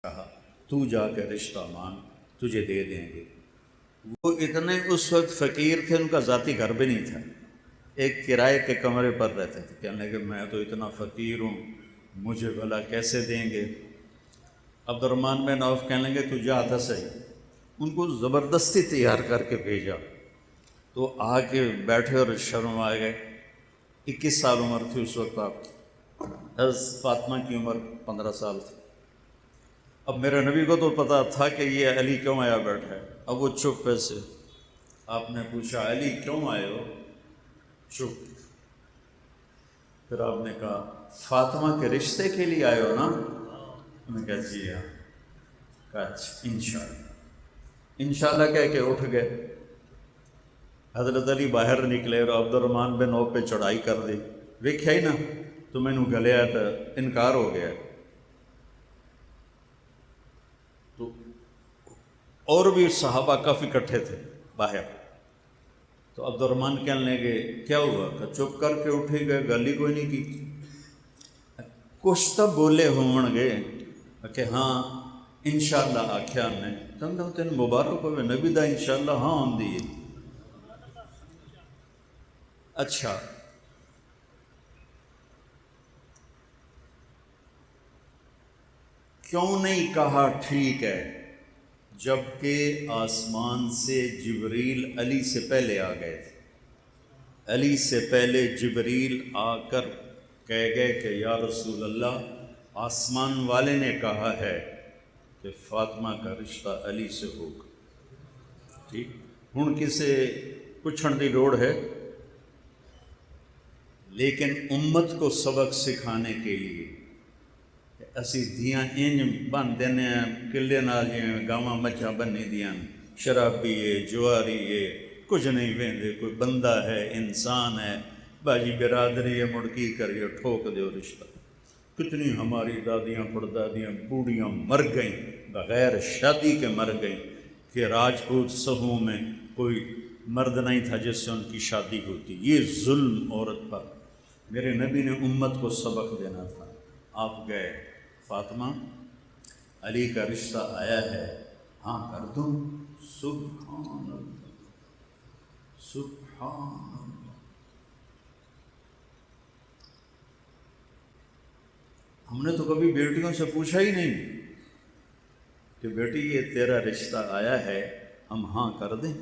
کہا تو جا کے رشتہ مان، تجھے دے دیں گے۔ وہ اتنے اس وقت فقیر تھے، ان کا ذاتی گھر بھی نہیں تھا، ایک کرائے کے کمرے پر رہتے تھے۔ کہنے لگے میں تو اتنا فقیر ہوں، مجھے بھلا کیسے دیں گے؟ عبد الرحمن بن عوف کہنے لگے تو جا تھا صحیح۔ ان کو زبردستی تیار کر کے بھیجا، تو آ کے بیٹھے اور شرما گئے۔ 21 سال عمر تھی اس وقت آپ کی، حضرت فاطمہ کی عمر 15 سال تھی۔ اب میرے نبی کو تو پتہ تھا کہ یہ علی کیوں آیا بیٹھا ہے، اب وہ چپ سے۔ آپ نے پوچھا علی کیوں آئے ہو؟ چپ۔ پھر آپ نے کہا فاطمہ کے رشتے کے لیے آئے ہو نا؟ انہوں نے کہا جی ہاں۔ کہا اچھا انشاءاللہ۔ انشاءاللہ کہہ کے اٹھ گئے۔ حضرت علی باہر نکلے اور عبد الرحمن بن عوف پہ چڑھائی کر دی۔ ویکھیا ہی نا تو مینوں گلیا تو انکار ہو گیا۔ تو اور بھی صحابہ کافی اکٹھے تھے باہر، تو عبد الرحمن کہنے لگے کیا ہوا؟ کہ چپ کر کے اٹھے گئے، گل ہی کوئی نہیں کی۔ کچھ تو بولے ہون گے کہ ہاں انشاءاللہ آکھیا نے، تین مبارک ہوئے نبی دا انشاءاللہ ہاں ہوندی ہے۔ اچھا کیوں نہیں کہا ٹھیک ہے، جبکہ آسمان سے جبریل علی سے پہلے آ گئے تھے؟ علی سے پہلے جبریل آ کر کہہ گئے کہ یا رسول اللہ آسمان والے نے کہا ہے کہ فاطمہ کا رشتہ علی سے ہوگا۔ ٹھیک، ہن کسے پوچھن دی لوڑ ہے؟ لیکن امت کو سبق سکھانے کے لیے اسی دھیاں انج بن دینے کلے نال جویں گاواں مجھاں بنی دیاں، شرابی ہے، جواری ہے، کچھ نہیں ویندے، کوئی بندہ ہے، انسان ہے، باجی برادری ہے، مڑ کی کریے ٹھوک دیو رشتہ۔ کتنی ہماری دادیاں پردادیاں بوڑھیاں مر گئیں، بغیر شادی کے مر گئیں، کہ راجپوت صحوں میں کوئی مرد نہیں تھا جس سے ان کی شادی ہوتی۔ یہ ظلم عورت پر۔ میرے نبی نے امت کو سبق دینا تھا۔ آپ گئے، فاطمہ علی کا رشتہ آیا ہے، ہاں کر دوں؟ سبحان اللہ، سبحان اللہ۔ ہم نے تو کبھی بیٹیوں سے پوچھا ہی نہیں کہ بیٹی یہ تیرا رشتہ آیا ہے، ہم ہاں کر دیں؟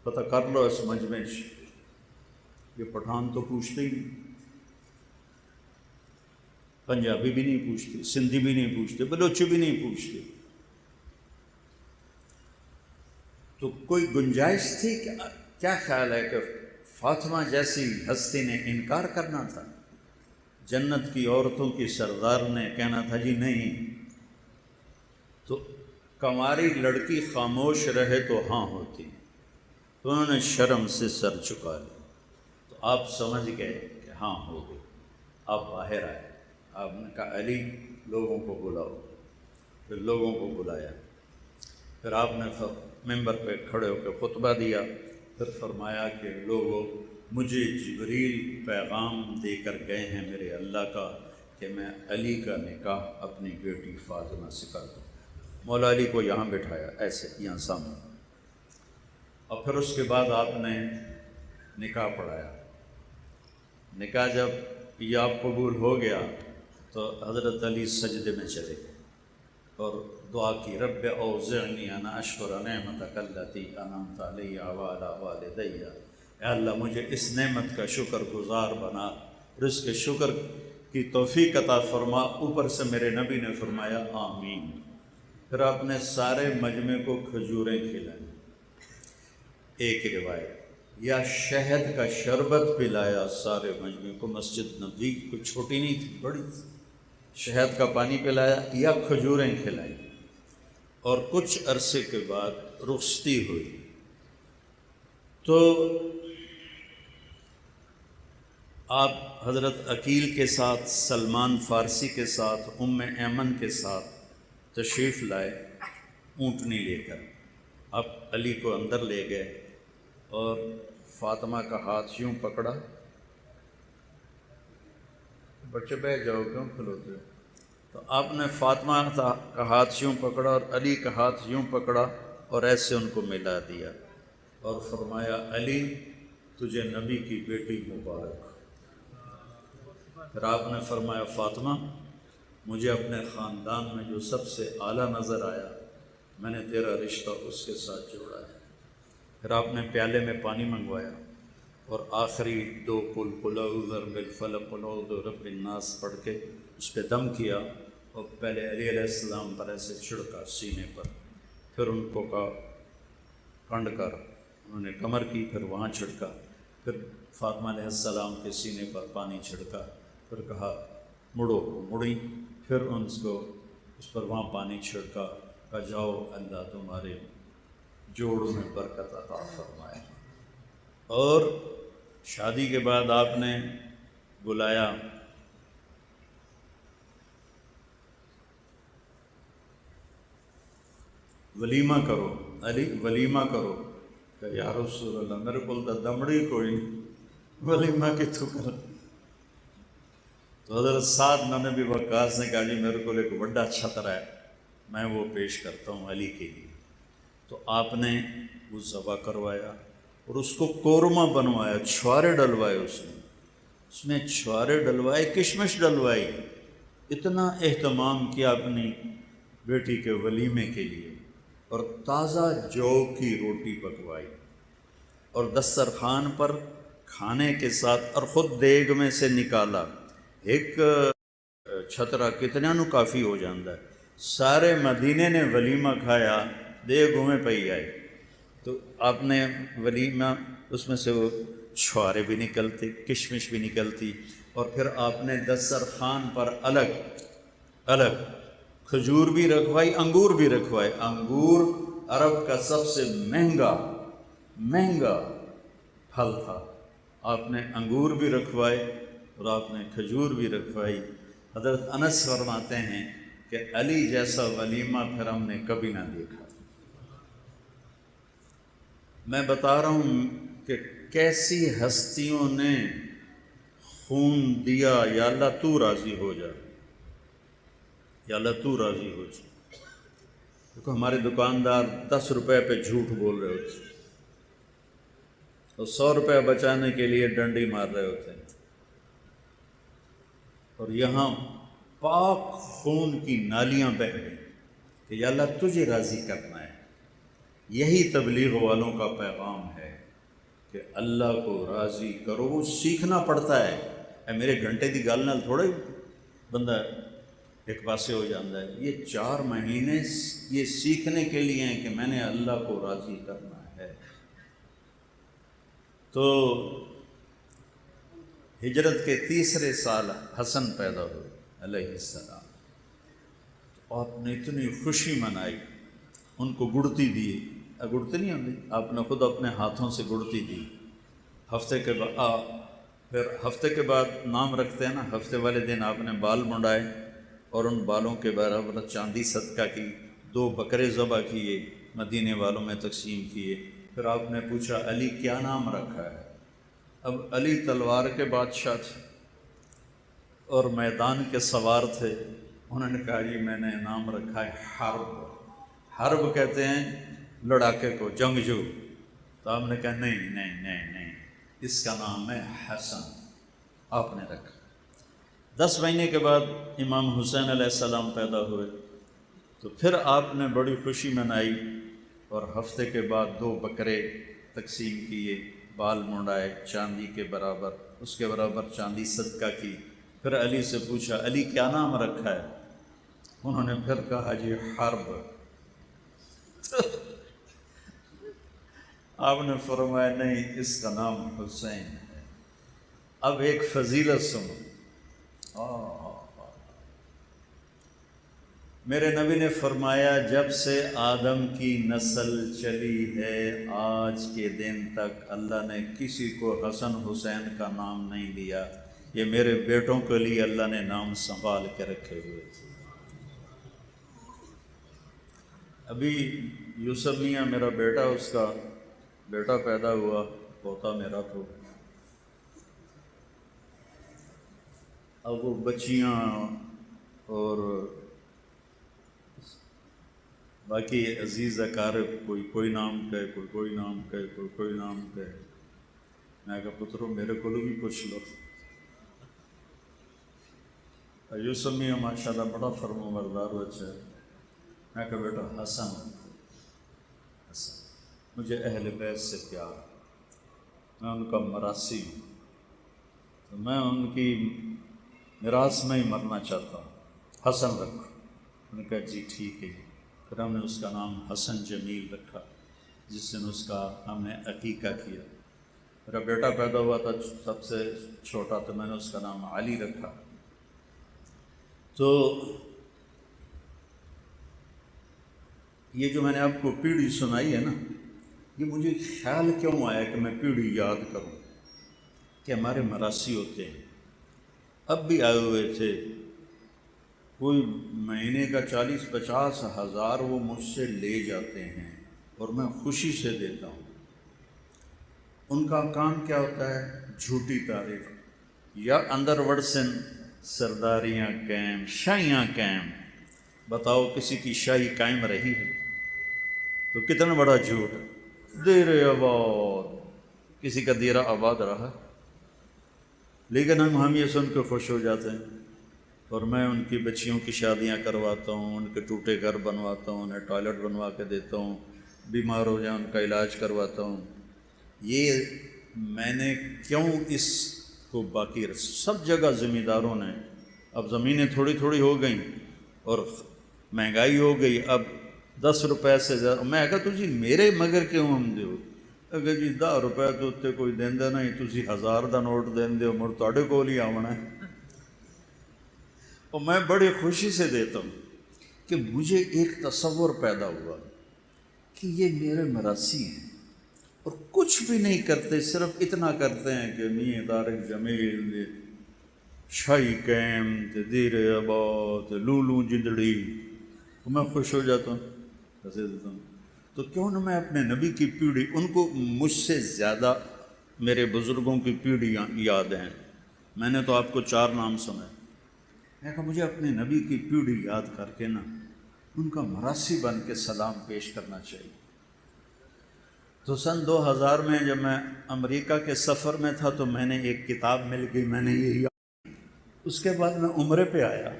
پتہ کر لو اس مجمع سے، یہ پٹھان تو پوچھتے ہی نہیں، پنجابی بھی نہیں پوچھتے، سندھی بھی نہیں پوچھتے، بلوچی بھی نہیں پوچھتے۔ تو کوئی گنجائش تھی کہ کیا خیال ہے کہ فاطمہ جیسی ہستی نے انکار کرنا تھا؟ جنت کی عورتوں کی سردار نے کہنا تھا جی نہیں، تو کنواری لڑکی خاموش رہے تو ہاں ہوتی، تو انہوں نے شرم سے سر چکا لیا۔ تو آپ سمجھ گئے کہ ہاں ہو گئی۔ آپ باہر آئے، آپ نے کہا علی لوگوں کو بلاؤ۔ پھر لوگوں کو بلایا، پھر آپ نے ممبر پہ کھڑے ہو کے خطبہ دیا، پھر فرمایا کہ لوگوں مجھے جبریل پیغام دے کر گئے ہیں میرے اللہ کا کہ میں علی کا نکاح اپنی بیٹی فاطمہ سے کر دوں۔ مولا علی کو یہاں بٹھایا، ایسے یہاں سامنے، اور پھر اس کے بعد آپ نے نکاح پڑھایا۔ نکاح جب یہ آپ قبول ہو گیا تو حضرت علی سجدے میں چلے گئے اور دعا کی، رب اوزعنی ان اشکر نعمتک التی انعمت علی وعلی والدی، اے اللہ مجھے اس نعمت کا شکر گزار بنا اور اس کے شکر کی توفیق عطا فرما۔ اوپر سے میرے نبی نے فرمایا آمین۔ پھر آپ نے سارے مجمع کو کھجوریں کھلائیں، ایک روایت، یا شہد کا شربت پلایا سارے مجمع کو۔ مسجد نبوی کوئی چھوٹی نہیں تھی، بڑی تھی۔ شہد کا پانی پلایا یا کھجوریں کھلائیں، اور کچھ عرصے کے بعد رخصتی ہوئی تو آپ حضرت عقیل کے ساتھ، سلمان فارسی کے ساتھ، ام ایمن کے ساتھ تشریف لائے اونٹنی لے کر۔ آپ علی کو اندر لے گئے اور فاطمہ کا ہاتھ یوں پکڑا، بچے بیٹھ جاؤ کیوں کھلوتے ہو، تو آپ نے فاطمہ کا ہاتھ یوں پکڑا اور علی کا ہاتھ یوں پکڑا اور ایسے ان کو ملا دیا اور فرمایا علی تجھے نبی کی بیٹی مبارک۔ پھر آپ نے فرمایا فاطمہ مجھے اپنے خاندان میں جو سب سے اعلیٰ نظر آیا میں نے تیرا رشتہ اس کے ساتھ جوڑا ہے۔ پھر آپ نے پیالے میں پانی منگوایا اور آخری 2 قل اعوذ برب الفلق قل اعوذ برب الناس پڑھ کے اس پہ دم کیا اور پہلے علی علیہ السلام پر ایسے چھڑکا سینے پر، پھر ان کو کہا کنڈ کر، انہوں نے کمر کی، پھر وہاں چھڑکا، پھر فاطمہ علیہ السلام کے سینے پر پانی چھڑکا، پھر کہا مڑو، مڑی، پھر ان کو اس پر وہاں پانی چھڑکا، کہا جاؤ اللہ تمہارے جوڑوں میں برکت عطا فرمائے۔ اور شادی کے بعد آپ نے بلایا ولیمہ کرو، علی ولیمہ کرو، کہ یا رسول اللہ میرے کو تو دمڑی کوئی نہیں، ولیمہ کی تو کر۔ تو حضرت سعد بن ابی وقاص نے کہا جی میرے کو ایک بڑا چھتر ہے میں وہ پیش کرتا ہوں علی کے لیے۔ تو آپ نے وہ ذبح کروایا اور اس کو قورمہ بنوایا، چھوارے ڈلوائے، اس میں چھوارے ڈلوائے، کشمش ڈلوائی، اتنا اہتمام کیا اپنی بیٹی کے ولیمے کے لیے، اور تازہ جو کی روٹی پکوائی اور دسترخوان پر کھانے کے ساتھ، اور خود دیگ میں سے نکالا۔ ایک چھترا کتنا نو کافی ہو جاندہ ہے، سارے مدینے نے ولیمہ کھایا، دیگ میں پئی آئے۔ تو آپ نے ولیمہ اس میں سے وہ چھوارے بھی نکلتے، کشمش بھی نکلتی، اور پھر آپ نے دسترخوان پر الگ الگ کھجور بھی رکھوائی، انگور بھی رکھوائے۔ انگور عرب کا سب سے مہنگا پھل تھا، آپ نے انگور بھی رکھوائے اور آپ نے کھجور بھی رکھوائی۔ حضرت انس فرماتے ہیں کہ علی جیسا ولیمہ پھر ہم نے کبھی نہ دیکھا۔ میں بتا رہا ہوں کہ کیسی ہستیوں نے خون دیا، یا اللہ تو راضی ہو جا، یا اللہ تو راضی ہو جا۔ دیکھو ہمارے دکاندار 10 روپے پہ جھوٹ بول رہے ہوتے اور 100 روپے بچانے کے لیے ڈنڈی مار رہے ہوتے ہیں، اور یہاں پاک خون کی نالیاں بہہ گئی کہ یا اللہ تجھے راضی کرنا ہے۔ یہی تبلیغ والوں کا پیغام ہے کہ اللہ کو راضی کرو۔ وہ سیکھنا پڑتا ہے، اے میرے گھنٹے دی گل نال تھوڑے بندہ ایک پاسے ہو جاتا ہے۔ یہ 4 مہینے یہ سیکھنے کے لیے ہیں کہ میں نے اللہ کو راضی کرنا ہے۔ تو ہجرت کے 3 سال حسن پیدا ہوئے علیہ السلام، آپ نے اتنی خوشی منائی، ان کو گڑتی دی، گڑتی نہیں ہوتی، آپ نے خود اپنے ہاتھوں سے گڑتی دی۔ ہفتے کے بعد پھر ہفتے کے بعد نام رکھتے ہیں نا، ہفتے والے دن آپ نے بال منڈائے اور ان بالوں کے برابر چاندی صدقہ کی، 2 بکرے ذبح کیے، مدینے والوں میں تقسیم کیے۔ پھر آپ نے پوچھا علی کیا نام رکھا ہے؟ اب علی تلوار کے بادشاہ تھے اور میدان کے سوار تھے، انہوں نے کہا جی میں نے نام رکھا ہے حرب۔ حرب کہتے ہیں لڑاکے کو، جنگجو۔ تو آپ نے کہا نہیں نہیں نہیں نہیں، اس کا نام ہے حسن، آپ نے رکھا۔ 10 مہینے کے بعد امام حسین علیہ السلام پیدا ہوئے، تو پھر آپ نے بڑی خوشی منائی اور ہفتے کے بعد 2 بکرے تقسیم کیے، بال منڈائے چاندی کے برابر، اس کے برابر چاندی صدقہ کی۔ پھر علی سے پوچھا علی کیا نام رکھا ہے؟ انہوں نے پھر کہا جی حرب۔ آپ نے فرمایا نہیں، اس کا نام حسین ہے۔ اب ایک فضیلت سنو، میرے نبی نے فرمایا جب سے آدم کی نسل چلی ہے آج کے دن تک اللہ نے کسی کو حسن حسین کا نام نہیں دیا، یہ میرے بیٹوں کے لیے اللہ نے نام سنبھال کے رکھے ہوئے تھے۔ ابھی یوسف میاں میرا بیٹا، اس کا بیٹا پیدا ہوا، پوتا میرا تو، اب وہ بچیاں اور باقی عزیز اقارب کوئی نام کہے، کوئی نام کہے، کوئی نام کہے. میں کہا پترو میرے کو بھی پوچھ لو. یوسف میاں ماشاء اللہ بڑا فرما بردار بچہ ہے. میں کہا بیٹا حسن حسن. مجھے اہل بیت سے پیار، میں ان کا مراثی ہوں، تو میں ان کی میراث میں ہی مرنا چاہتا ہوں، حسن رکھو. انہوں نے کہا جی ٹھیک ہے. پھر ہم نے اس کا نام حسن جمیل رکھا، جس دن اس کا ہم نے عقیقہ کیا. میرا بیٹا پیدا ہوا تھا سب سے چھوٹا، تو میں نے اس کا نام علی رکھا. تو یہ جو میں نے آپ کو پیڑھی سنائی ہے نا، یہ مجھے خیال کیوں آیا کہ میں پیڑھی یاد کروں کہ ہمارے مراثی ہوتے ہیں. اب بھی آئے ہوئے تھے، کوئی مہینے کا 40-50 ہزار وہ مجھ سے لے جاتے ہیں اور میں خوشی سے دیتا ہوں. ان کا کام کیا ہوتا ہے؟ جھوٹی تعریف یا اندر وڑسن سرداریاں قائم، شاہیاں قائم. بتاؤ کسی کی شاہی قائم رہی ہے تو کتنا بڑا جھوٹ. دیر آباد، کسی کا دیرہ آباد رہا، لیکن ہم یہ سن کے خوش ہو جاتے ہیں. اور میں ان کی بچیوں کی شادیاں کرواتا ہوں، ان کے ٹوٹے گھر بنواتا ہوں، انہیں ٹوائلٹ بنوا کے دیتا ہوں، بیمار ہو جائیں ان کا علاج کرواتا ہوں. یہ میں نے کیوں اس کو باقی سب جگہ زمینداروں نے، اب زمینیں تھوڑی تھوڑی ہو گئیں اور مہنگائی ہو گئی. اب 10 روپے سے زیادہ میں کہا تجھی میرے مگر کیوں ہم دیو. اگر جی 10 روپے تو اتنے کوئی دیندہ نہیں، تجھی 1000 دا نوٹ دین دیو، مڑ تواڈے کول ہی آونا ہے. اور میں بڑی خوشی سے دیتا ہوں کہ مجھے ایک تصور پیدا ہوا کہ یہ میرے مراثی ہیں اور کچھ بھی نہیں کرتے، صرف اتنا کرتے ہیں کہ میاں طارق جمیل دے شاہی قائم تے دیر آباد لولو جندڑی. میں خوش ہو جاتا ہوں، پیسے دیتا ہوں. تو کیوں نہ میں اپنے نبی کی پیڑھی، ان کو مجھ سے زیادہ میرے بزرگوں کی پیڑھیاں یاد ہیں. میں نے تو آپ کو 4 نام سنے. میں کہا مجھے اپنے نبی کی پیڑھی یاد کر کے نا ان کا مراثی بن کے سلام پیش کرنا چاہیے. تو سن 2000 میں جب میں امریکہ کے سفر میں تھا تو میں نے ایک کتاب مل گئی، میں نے یہی. اس کے بعد میں عمرے پہ آیا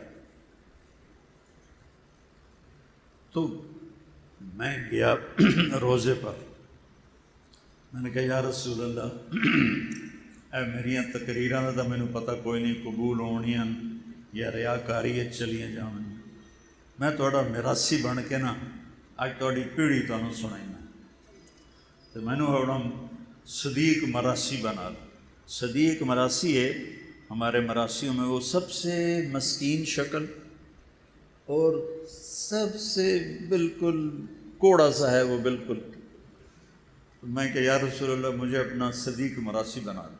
تو میں گیا روزے پر. میں نے کہا یا رسول اللہ اے میریاں تقریراں دا مینوں پتہ کوئی نہیں قبول ہونیاں یا ریاکاری چلیاں جاون. میں تہاڈا میراثی بن کے نا اج تہاڈی پیڑھی تانوں سنائینا. تو میں نے اپنا صدیق مراثی بنا. صدیق مراثی ہے ہمارے مراسیوں میں وہ سب سے مسکین شکل اور سب سے بالکل کوڑا سا ہے وہ بالکل. میں کہ یا رسول اللہ مجھے اپنا صدیق مراثی بنا دیں.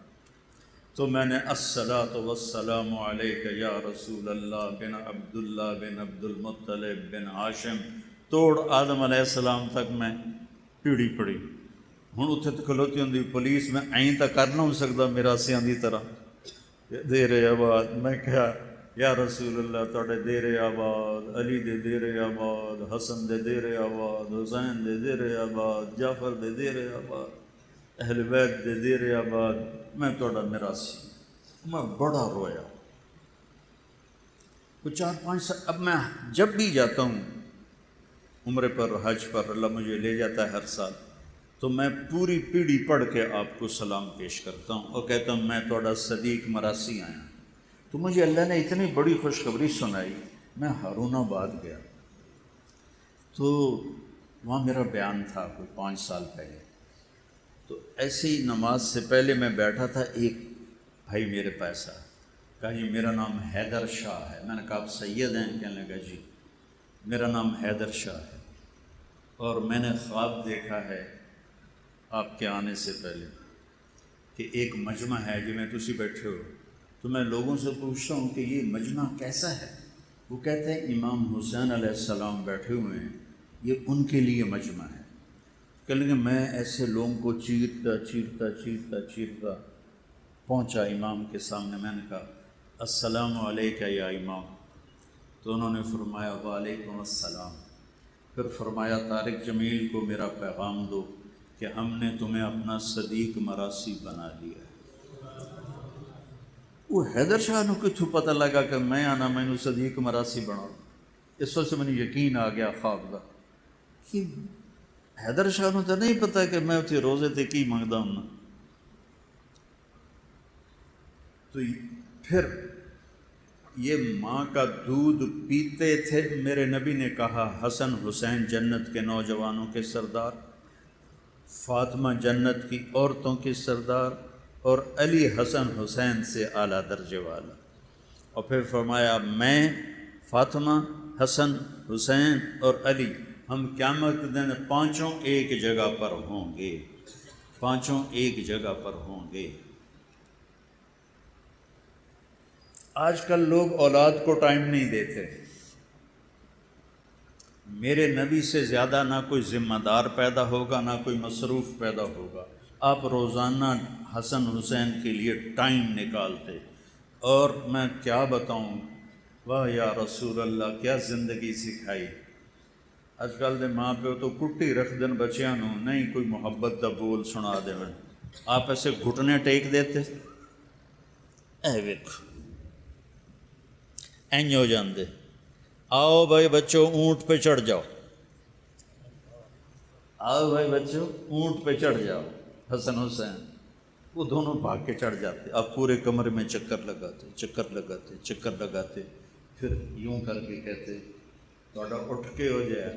تو میں نے الصلاۃ والسلام علیک یا رسول اللہ بن عبداللہ بن عبد المطلب بن ہاشم توڑ آدم علیہ السلام تک میں پیڑھی پڑھی. ہوں اتنے تو کھلوتی ہوں پولیس میں آئیں تو کر نہ ہو سکتا میراسیاں دی طرح دیر آباد. میں کہا یا رسول اللہ تواڈے دیر آباد، علی دے دیر آباد، حسن دے دیر آباد، حسین دے دیر آباد، جعفر دے دیر آباد، اہل بیت دے دیر آباد، میں تواڈا میراثی. میں بڑا رویا. وہ 4-5 سال. اب میں جب بھی جاتا ہوں عمرے پر حج پر، اللہ مجھے لے جاتا ہے ہر سال، تو میں پوری پیڑھی پڑھ کے آپ کو سلام پیش کرتا ہوں اور کہتا ہوں میں تواڈا صدیق مراثی آیا. تو مجھے اللہ نے اتنی بڑی خوشخبری سنائی. میں ہارون آباد گیا تو وہاں میرا بیان تھا کوئی 5 سال پہلے. تو ایسے ہی نماز سے پہلے میں بیٹھا تھا، ایک بھائی میرے پاس آیا، کہا جی میرا نام حیدر شاہ ہے. میں نے کہا آپ سید ہیں؟ کہنے لگا جی میرا نام حیدر شاہ ہے اور میں نے خواب دیکھا ہے آپ کے آنے سے پہلے کہ ایک مجمع ہے جی میں تسی بیٹھے ہو. تو میں لوگوں سے پوچھتا ہوں کہ یہ مجمع کیسا ہے؟ وہ کہتے ہیں امام حسین علیہ السلام بیٹھے ہوئے ہیں، یہ ان کے لیے مجمع ہے. کہنے لگے میں ایسے لوگوں کو چیرتا پہنچا امام کے سامنے. میں نے کہا السلام علیکہ یا امام. تو انہوں نے فرمایا وعلیکم السلام۔ پھر فرمایا طارق جمیل کو میرا پیغام دو کہ ہم نے تمہیں اپنا صدیق مراسی بنا لیا ہے۔ وہ حیدر شاہ نو کتوں پتہ لگا کہ میں آنا مینو صدیق مراسی بنا، اس وقت مجھے یقین آ گیا خواب کا کہ حیدر شاہ نو تو نہیں پتا کہ میں اتنے روزے تے کی منگتا ہوں۔ تو پھر یہ ماں کا دودھ پیتے تھے۔ میرے نبی نے کہا حسن حسین جنت کے نوجوانوں کے سردار، فاطمہ جنت کی عورتوں کی سردار، اور علی حسن حسین سے اعلیٰ درجے والا۔ اور پھر فرمایا میں، فاطمہ، حسن، حسین اور علی، ہم قیامت دن پانچوں ایک جگہ پر ہوں گے، پانچوں ایک جگہ پر ہوں گے۔ آج کل لوگ اولاد کو ٹائم نہیں دیتے۔ میرے نبی سے زیادہ نہ کوئی ذمہ دار پیدا ہوگا، نہ کوئی مصروف پیدا ہوگا۔ آپ روزانہ حسن حسین کے لیے ٹائم نکالتے، اور میں کیا بتاؤں، واہ یا رسول اللہ کیا زندگی سکھائی۔ اج کل دے ماں پیو تو کٹی رکھ دن بچیاں نو، نہیں کوئی محبت دا بول سنا دے۔ آپ ایسے گھٹنے ٹیک دیتے، اے ویکھو این ہو جاندے، آؤ بھائی بچوں اونٹ پہ چڑھ جاؤ، آؤ بھائی بچوں اونٹ پہ چڑھ جاؤ۔ حسن حسین وہ دونوں بھاگ کے چڑھ جاتے، اب پورے کمرے میں چکر لگاتے، چکر لگاتے، چکر لگاتے، پھر یوں کر کے کہتے تھوڑا اٹھ کے ہو جائے،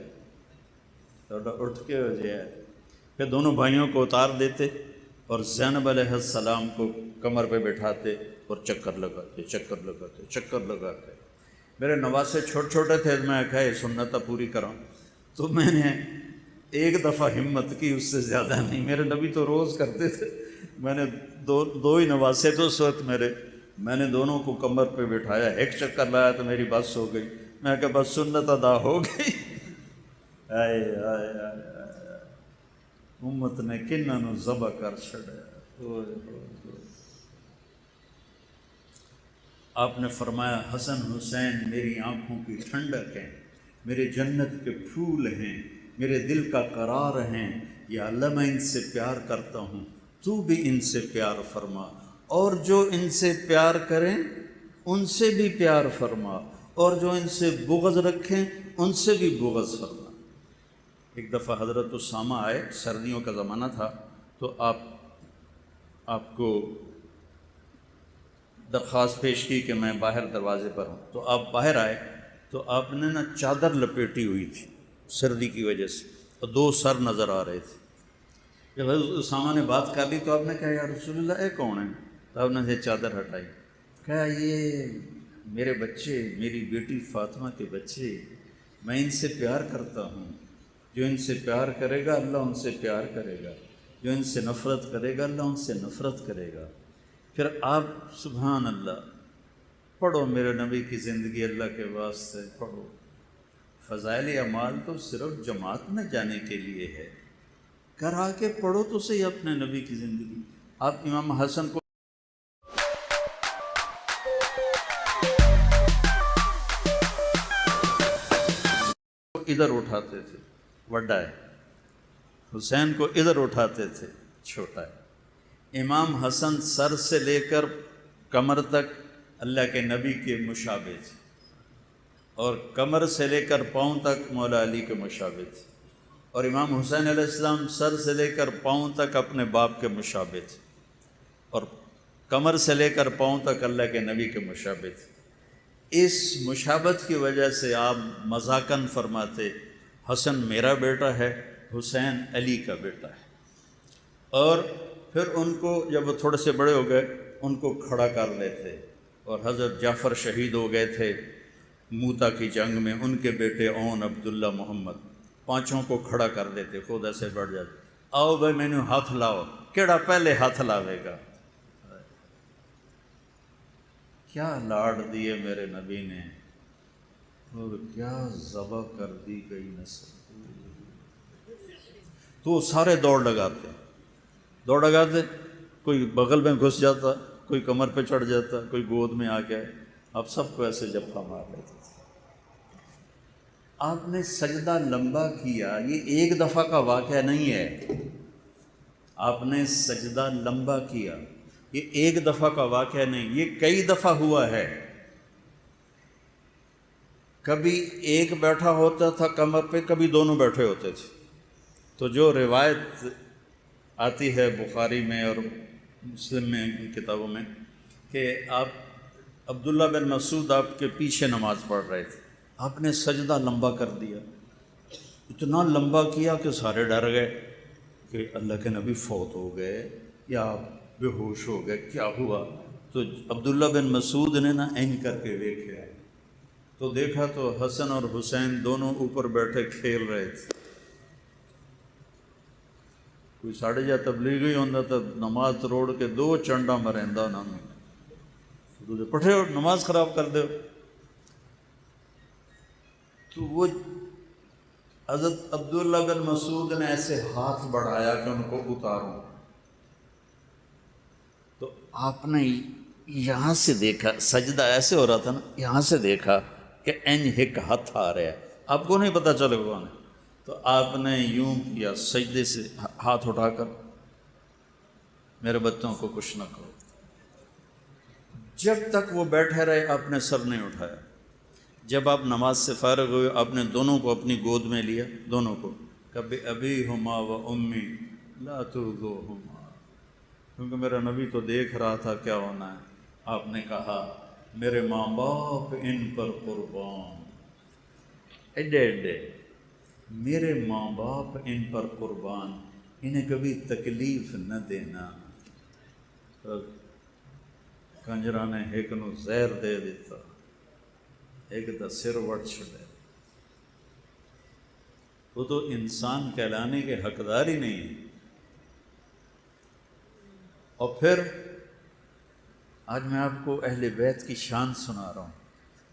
تھوڑا اٹھ کے ہو جائے۔ پھر دونوں بھائیوں کو اتار دیتے اور زینب علیہ السلام کو کمر پہ بٹھاتے اور چکر لگاتے، چکر لگاتے، چکر لگاتے۔ میرے نواسے چھوٹے چھوٹے تھے، میں کہا یہ سنت پوری کراؤں، تو میں نے ایک دفعہ ہمت کی، اس سے زیادہ نہیں۔ میرے نبی تو روز کرتے تھے، میں نے دو ہی نواسے تو اس وقت میرے، میں نے دونوں کو کمر پہ بٹھایا، ایک چکر لایا تو میری بس ہو گئی۔ میں کہا بس سنت ادا ہو گئی۔ آئے آئے آئے امت نے کنہاں نو ذبح کر چھڑیا۔ آپ نے فرمایا حسن حسین میری آنکھوں کی ٹھنڈک ہیں، میرے جنت کے پھول ہیں، میرے دل کا قرار ہیں، یا اللہ میں ان سے پیار کرتا ہوں، تو بھی ان سے پیار فرما، اور جو ان سے پیار کریں ان سے بھی پیار فرما، اور جو ان سے بغض رکھیں ان سے بھی بغض فرما۔ ایک دفعہ حضرت اسامہ آئے، سردیوں کا زمانہ تھا، تو آپ کو درخواست پیش کی کہ میں باہر دروازے پر ہوں، تو آپ باہر آئے تو آپ نے نا چادر لپیٹی ہوئی تھی سردی کی وجہ سے، اور دو سر نظر آ رہے تھے۔ جب حضرت اسامہ نے بات کر لی تو آپ نے کہا یا رسول اللہ اے کون ہے؟ تو آپ نے یہ چادر ہٹائی، کہا یہ میرے بچے، میری بیٹی فاطمہ کے بچے، میں ان سے پیار کرتا ہوں، جو ان سے پیار کرے گا اللہ ان سے پیار کرے گا، جو ان سے نفرت کرے گا اللہ ان سے نفرت کرے گا۔ پھر آپ سبحان اللہ پڑھو میرے نبی کی زندگی، اللہ کے واسطے پڑھو۔ فضائل اعمال تو صرف جماعت میں جانے کے لیے ہے، کرا کے پڑھو تو صحیح اپنے نبی کی زندگی۔ آپ امام حسن کو ادھر اٹھاتے تھے، وڈا ہے، حسین کو ادھر اٹھاتے تھے، چھوٹا ہے۔ امام حسن سر سے لے کر کمر تک اللہ کے نبی کے مشابہ تھے، اور کمر سے لے کر پاؤں تک مولا علی کے مشابہ تھے، اور امام حسین علیہ السلام سر سے لے کر پاؤں تک اپنے باپ کے مشابہ تھے، اور کمر سے لے کر پاؤں تک اللہ کے نبی کے مشابہ تھے۔ اس مشابہت کی وجہ سے آپ مذاقاً فرماتے حسن میرا بیٹا ہے، حسین علی کا بیٹا ہے۔ اور پھر ان کو جب وہ تھوڑے سے بڑے ہو گئے ان کو کھڑا کر لیتے، اور حضرت جعفر شہید ہو گئے تھے موتا کی جنگ میں، ان کے بیٹے اون عبداللہ محمد، پانچوں کو کھڑا کر دیتے، خود ایسے بڑھ جاتے، آؤ بھائی مینوں ہاتھ لاؤ، کیڑا پہلے ہاتھ لاوے گا۔ کیا لاڑ دیے میرے نبی نے، اور کیا ذبح کر دی گئی نسل۔ تو سارے دوڑ لگاتے، کوئی بغل میں گھس جاتا، کوئی کمر پہ چڑھ جاتا، کوئی گود میں آ گیا، آپ سب کو ایسے جپا مار لیتے تھے۔ آپ نے سجدہ لمبا کیا، یہ ایک دفعہ کا واقعہ نہیں ہے. آپ نے سجدہ لمبا کیا، یہ ایک دفعہ کا واقعہ نہیں، یہ کئی دفعہ ہوا ہے. کبھی ایک بیٹھا ہوتا تھا کمر پہ، کبھی دونوں بیٹھے ہوتے تھے. تو جو روایت آتی ہے بخاری میں اور مسلم میں، ان کتابوں میں، کہ آپ عبداللہ بن مسعود آپ کے پیچھے نماز پڑھ رہے تھے، آپ نے سجدہ لمبا کر دیا، اتنا لمبا کیا کہ سارے ڈر گئے کہ اللہ کے نبی فوت ہو گئے یا آپ بے ہوش ہو گئے، کیا ہوا؟ تو عبداللہ بن مسعود نے نا این کر کے دیکھا، تو دیکھا تو حسن اور حسین دونوں اوپر بیٹھے کھیل رہے تھے. کوئی ساڑھے جا تبلیغی ہوتا تو نماز روڑ کے دو چنڈا مریندا انہوں نے پٹھے ہو نماز خراب کر دو. تو وہ حضرت عبداللہ بن مسعود نے ایسے ہاتھ بڑھایا کہ ان کو اتاروں. تو آپ نے یہاں سے دیکھا، سجدہ ایسے ہو رہا تھا نا، یہاں سے دیکھا کہ ایک ہاتھ آ رہا ہے، آپ کو نہیں پتہ چلے کون ہے. تو آپ نے یوں کیا سجدے سے ہاتھ اٹھا کر، میرے بچوں کو کچھ نہ کرو. جب تک وہ بیٹھے رہے آپ نے سر نہیں اٹھایا. جب آپ نماز سے فارغ ہوئے آپ نے دونوں کو اپنی گود میں لیا، دونوں کو، کبھی ابی ہما و امی لا ترضوہما، کیونکہ میرا نبی تو دیکھ رہا تھا کیا ہونا ہے. آپ نے کہا میرے ماں باپ ان پر قربان، ایڈے ایڈے میرے ماں باپ ان پر قربان، انہیں کبھی تکلیف نہ دینا. کنجرا نے ایک نو زہر دے دیتا، ایک دا سر وڑ چھڑے. وہ تو انسان کہلانے کے حقدار ہی نہیں ہے. اور پھر آج میں آپ کو اہل بیت کی شان سنا رہا ہوں،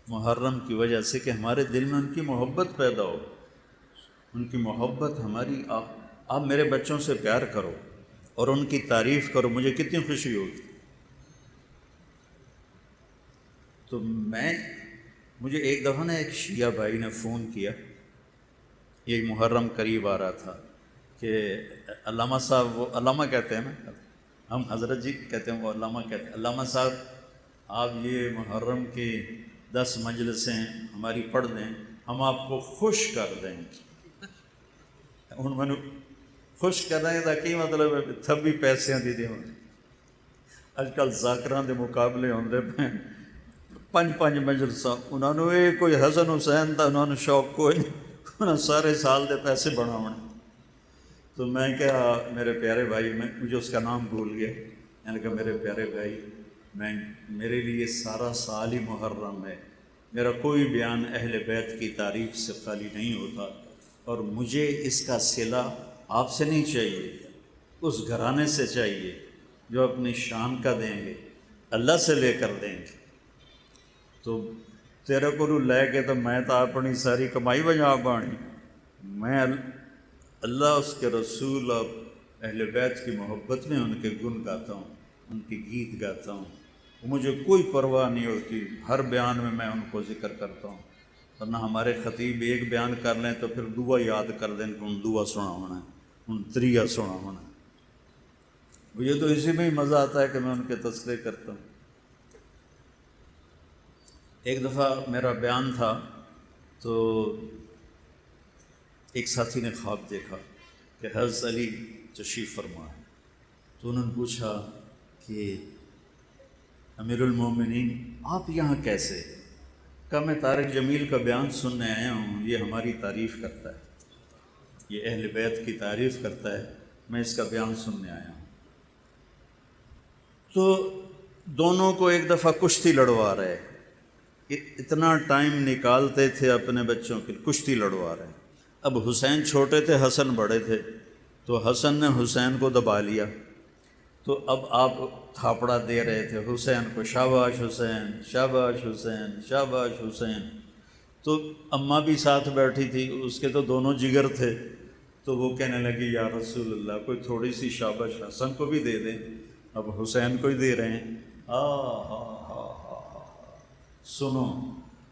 محرم کی وجہ سے کہ ہمارے دل میں ان کی محبت پیدا ہو. ان کی محبت ہماری، آپ میرے بچوں سے پیار کرو اور ان کی تعریف کرو، مجھے کتنی خوشی ہوگی. تو مجھے ایک دفعہ نا ایک شیعہ بھائی نے فون کیا، یہ محرم قریب آ رہا تھا، کہ علامہ صاحب، وہ علامہ کہتے ہیں نا، ہم حضرت جی کہتے ہیں، وہ علامہ کہتے ہیں، علامہ صاحب آپ یہ محرم کی 10 مجلسیں ہماری پڑھ دیں، ہم آپ کو خوش کر دیں. میں نے خوش کرنے کا کی مطلب ہے تھبی پیسے دی دیں. اج کل ذاکراں دے مقابلے ہوندے پے 5 مجلساں، انہوں نے یہ کوئی حسن حسین دا انہوں نے شوق کوئی نہیں، انہوں نے سارے سال دے پیسے بناونے. تو میں کہا میرے پیارے بھائی، مجھے اس کا نام بھول گیا، میں نے کہا میرے پیارے بھائی، میرے لیے سارا سال ہی محرم ہے، میرا کوئی بیان اہل بیت کی تعریف سے خالی نہیں ہوتا، اور مجھے اس کا صلہ آپ سے نہیں چاہیے، اس گھرانے سے چاہیے جو اپنی شان کا دیں گے، اللہ سے لے کر دیں گے. تو تیرے کو لے کے تو میں تو اپنی ساری کمائی بجا پانی، میں اللہ، اس کے رسول اور اہل بیت کی محبت میں ان کے گن گاتا ہوں، ان کی گیت گاتا ہوں. مجھے کوئی پرواہ نہیں ہوتی، ہر بیان میں ان کو ذکر کرتا ہوں. ورنہ ہمارے خطیب ایک بیان کر لیں تو پھر دعا یاد کر دیں کہ ان دعا سنا ہونا ہے، ان تریہ سنا ہونا ہے. مجھے تو اسی میں ہی مزہ آتا ہے کہ میں ان کے تذکرے کرتا ہوں. ایک دفعہ میرا بیان تھا تو ایک ساتھی نے خواب دیکھا کہ حضرت علی تشریف فرما ہے. تو انہوں نے پوچھا کہ امیر المومنین آپ یہاں کیسے؟ کہا میں طارق جمیل کا بیان سننے آیا ہوں، یہ ہماری تعریف کرتا ہے، یہ اہل بیت کی تعریف کرتا ہے، میں اس کا بیان سننے آیا ہوں. تو دونوں کو ایک دفعہ کشتی لڑوا رہے، اتنا ٹائم نکالتے تھے اپنے بچوں کے، کشتی لڑوا رہے. اب حسین چھوٹے تھے، حسن بڑے تھے، تو حسن نے حسین کو دبا لیا. تو اب آپ تھاپڑا دے رہے تھے حسین کو، شاباش حسین، شاباش حسین، شاباش حسین. تو اماں بھی ساتھ بیٹھی تھی، اس کے تو دونوں جگر تھے. تو وہ کہنے لگی یا رسول اللہ کوئی تھوڑی سی شاباش حسن کو بھی دے دیں. اب حسین کو ہی دے رہے ہیں. ہاں ہاں ہاں ہاں، سنو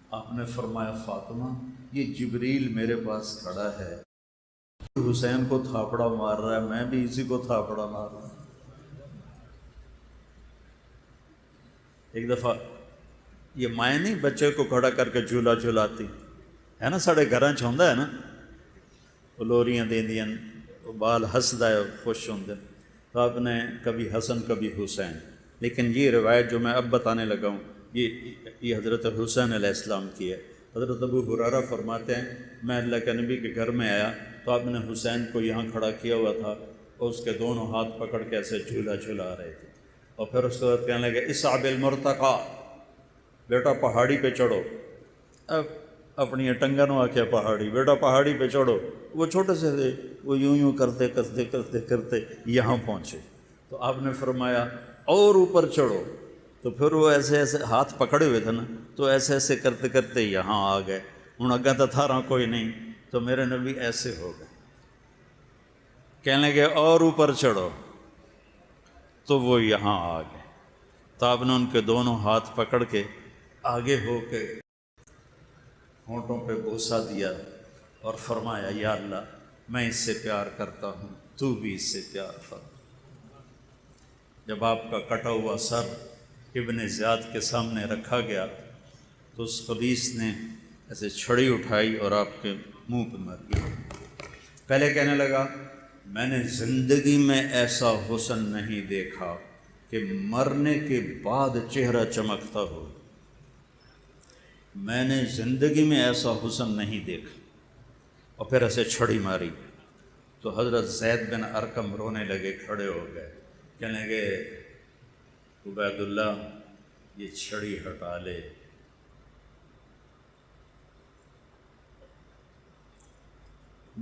آپ نے فرمایا فاطمہ یہ جبریل میرے پاس کھڑا ہے، حسین کو تھاپڑا مار رہا ہے، میں بھی اسی کو تھاپڑا مار رہا ہوں۔ ایک دفعہ یہ مائیں نہیں بچے کو کھڑا کر کے جھولا جھلاتی ہے نا، ساڑے گھراں چ ہوندا ہے نا، وہ لوریاں دیندیاں، وہ بال ہسدا ہے، خوش ہوندے، تو آپ نے کبھی حسن کبھی حسین، لیکن یہ روایت جو میں اب بتانے لگا ہوں یہ حضرت حسین علیہ السلام کی ہے۔ حضرت ابو ہریرہ فرماتے ہیں میں اللہ کے نبی کے گھر میں آیا تو آپ نے حسین کو یہاں کھڑا کیا ہوا تھا اور اس کے دونوں ہاتھ پکڑ کے ایسے جھولا جھلا رہے تھے، اور پھر اس کے بعد کہنے لگے اصعب المرتقی، بیٹا پہاڑی پہ چڑھو۔ اب اپنی ٹنگن ہوا کیا پہاڑی، بیٹا پہاڑی پہ چڑھو، وہ چھوٹے سے تھے، وہ یوں کرتے کرتے کرتے کرتے یہاں پہنچے، تو آپ نے فرمایا اور اوپر چڑھو، تو پھر وہ ایسے ایسے ہاتھ پکڑے ہوئے تھے نا، تو ایسے ایسے کرتے کرتے یہاں آ گئے، ہوں اگاں تو تھا کوئی نہیں، تو میرے نبی ایسے ہو گئے، کہنے لگے اور اوپر چڑھو، تو وہ یہاں آ گئے، تو آپ نے ان کے دونوں ہاتھ پکڑ کے آگے ہو کے ہونٹوں پہ بوسہ دیا اور فرمایا یا اللہ میں اس سے پیار کرتا ہوں، تو بھی اس سے پیار فرما۔ جب آپ کا کٹا ہوا سر ابن زیاد کے سامنے رکھا گیا تو اس خبیث نے ایسے چھڑی اٹھائی اور آپ کے منہ پہ ماری۔ پہلے کہنے لگا میں نے زندگی میں ایسا حسن نہیں دیکھا کہ مرنے کے بعد چہرہ چمکتا ہو، میں نے زندگی میں ایسا حسن نہیں دیکھا، اور پھر ایسے چھڑی ماری تو حضرت زید بن ارقم رونے لگے، کھڑے ہو گئے، کہنے لگے عبید اللہ یہ چھڑی ہٹا لے۔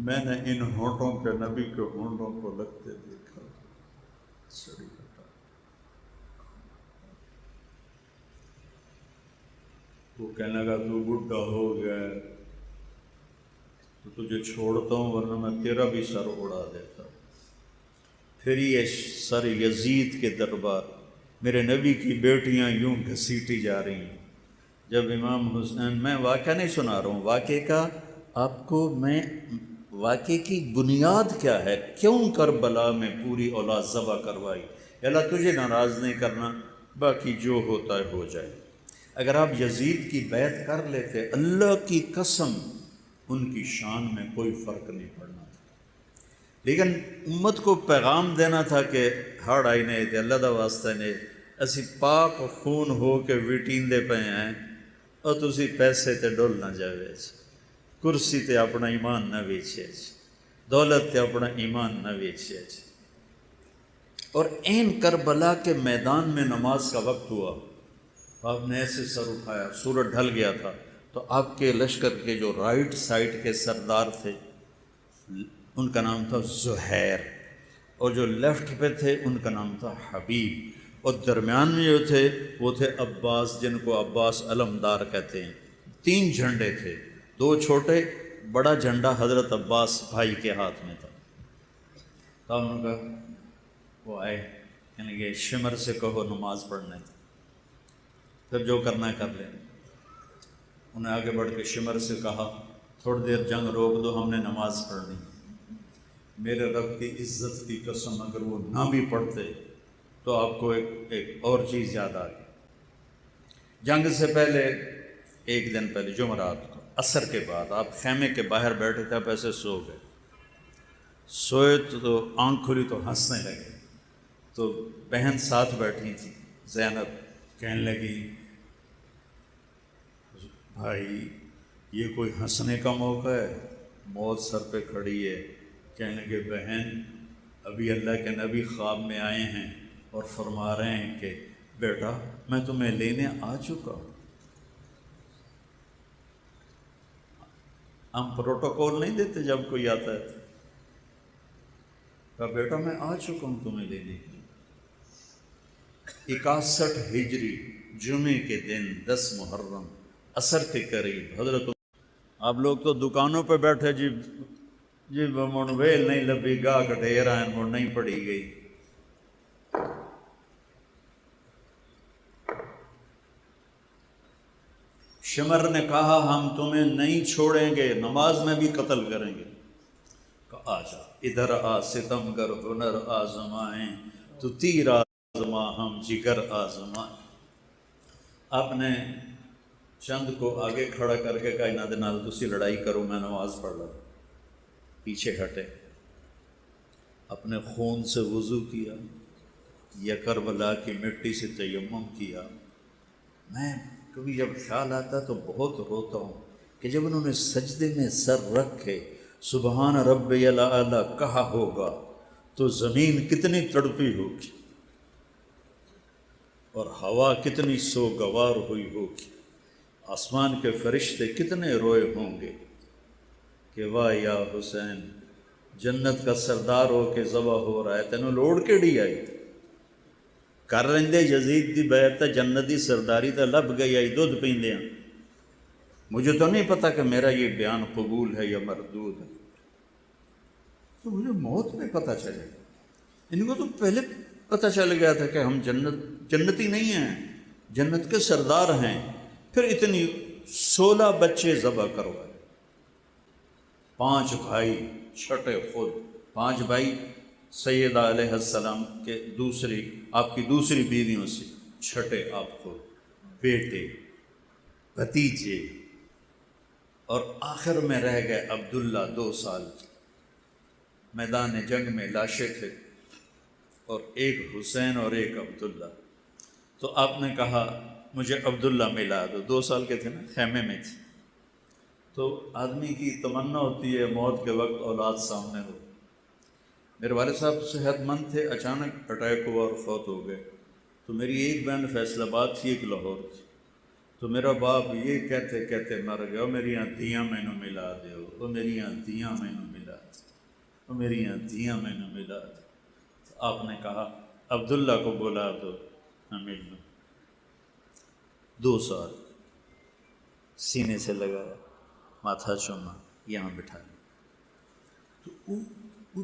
میں نے ان ہونٹوں کے نبی کے ہونٹوں کو لگتے دیکھا، چھڑی ہٹا۔ وہ کہنے لگا تو بڈھا ہو گیا تو تجھے چھوڑتا ہوں ورنہ میں تیرا بھی سر اڑا دیتا۔ پھر یہ سر یزید کے دربار، میرے نبی کی بیٹیاں یوں گھسیٹی جا رہی ہیں، جب امام حسین، میں واقعہ نہیں سنا رہا ہوں، واقعے کا آپ کو میں واقعے کی بنیاد کیا ہے، کیوں کربلا میں پوری اولاد ذبح کروائی، اللہ تجھے ناراض نہیں کرنا، باقی جو ہوتا ہے ہو جائے۔ اگر آپ یزید کی بیعت کر لیتے، اللہ کی قسم ان کی شان میں کوئی فرق نہیں پڑنا تھا، لیکن امت کو پیغام دینا تھا کہ ہڑ آئی نہیں تھے، اللہ دا واسطہ نہیں، اسی پاک خون ہو کے ویٹیندے پہ ہیں، اور تسی پیسے تے ڈول نہ جاوے، کرسی تے اپنا ایمان نہ ویچے، دولت تے اپنا ایمان نہ ویچے۔ اور این کربلا کے میدان میں نماز کا وقت ہوا، آپ نے ایسے سر اٹھایا، سورج ڈھل گیا تھا، تو آپ کے لشکر کے جو رائٹ سائڈ کے سردار تھے ان کا نام تھا زہیر، اور جو لیفٹ پہ تھے ان کا نام تھا حبیب، اور درمیان میں جو تھے وہ تھے عباس، جن کو عباس علمدار کہتے ہیں۔ 3 جھنڈے تھے، 2 چھوٹے، بڑا جھنڈا حضرت عباس بھائی کے ہاتھ میں تھا۔ تو ان کا وہ آئے، یعنی کہ شمر سے کہو نماز پڑھنے تھے، پھر جو کرنا ہے کر لیں۔ انہیں آگے بڑھ کے شمر سے کہا تھوڑی دیر جنگ روک دو، ہم نے نماز پڑھنی۔ میرے رب کی عزت کی قسم اگر وہ نہ بھی پڑھتے تو آپ کو ایک اور چیز یاد آ گئی۔ جنگ سے پہلے 1 دن پہلے جمعرات کو عصر کے بعد آپ خیمے کے باہر بیٹھے تھے، آپ ایسے سو گئے، سوئے تو آنکھ کھلی تو ہنسنے لگے، تو بہن ساتھ بیٹھی تھی زینب، کہنے لگی بھائی یہ کوئی ہنسنے کا موقع ہے، موت سر پہ کھڑی ہے۔ کہنے لگے بہن ابھی اللہ کے نبی خواب میں آئے ہیں اور فرما رہے ہیں کہ بیٹا میں تمہیں لینے آ چکا ہوں۔ ہم پروٹوکول نہیں دیتے جب کوئی آتا ہے، کہا بیٹا میں آ چکا ہوں تمہیں لینے کے لیے۔ 61 ہجری جمعے کے دن 10 محرم عصر کے قریب حضرت، آپ لوگ تو دکانوں پہ بیٹھے جی مڑ ویل نہیں لبھی، گاہ ڈھیر آئیں مڑ نہیں پڑی گئی۔ شمر نے کہا ہم تمہیں نہیں چھوڑیں گے، نماز میں بھی قتل کریں گے۔ کہا آجا ادھر آ ستم گر ہنر آزمائیں، تو تیر آزما ہم جگر آزمائیں۔ آپ نے چند کو آگے کھڑا کر کے کہا انہاں دے نال تسی لڑائی کرو، میں نماز پڑھ رہا۔ پیچھے ہٹے، اپنے خون سے وضو کیا، یا کربلا کی مٹی سے تیمم کیا۔ میں کبھی جب خیال آتا تو بہت روتا ہوں کہ جب انہوں نے سجدے میں سر رکھ کے سبحان ربی الاعلی کہا ہوگا تو زمین کتنی تڑپی ہوگی اور ہوا کتنی سوگوار ہوئی ہوگی، آسمان کے فرشتے کتنے روئے ہوں گے کہ واہ یا حسین، جنت کا سردار ہو کے ذبح ہو رہا ہے، تینوں لوڑ کیڑی آئی؟ کر لیندے یزید دی بیعت تے جنت دی سرداری تے لب گئی آئی، دودھ پیندے ہیں۔ مجھے تو نہیں پتہ کہ میرا یہ بیان قبول ہے یا مردود ہے، تو مجھے موت میں پتہ چلے۔ ان کو تو پہلے پتہ چل گیا تھا کہ ہم جنتی نہیں ہیں، جنت کے سردار ہیں۔ پھر اتنی 16 بچے ذبح کروائے، 5 بھائی چھٹے خود، 5 بھائی سیدہ علیہ السلام کے آپ کی دوسری بیویوں سے، چھٹے آپ خود، بیٹے، بھتیجے، اور آخر میں رہ گئے عبداللہ 2 سال کے۔ میدان جنگ میں لاشیں تھے، اور ایک حسین اور ایک عبداللہ۔ تو آپ نے کہا مجھے عبداللہ ملا دو، 2 سال کے تھے نا، خیمے میں تھے۔ تو آدمی کی تمنا ہوتی ہے موت کے وقت اولاد سامنے ہو۔ میرے والد صاحب صحت مند تھے، اچانک اٹیک ہوا اور فوت ہو گئے۔ تو میری ایک بہن فیصل آباد تھی، ایک لاہور تھی۔ تو میرا باپ یہ کہتے کہتے مر گیا، میری دھیاں مینوں ملا دیو، وہ میری دھیاں مینوں ملا دے، وہ میری دھیاں مینوں ملا دے۔ تو آپ نے کہا عبداللہ کو بلا دو، میں مل لوں۔ 2 سال سینے سے لگایا، ماتھا چوما، یہاں بٹھایا۔ تو وہ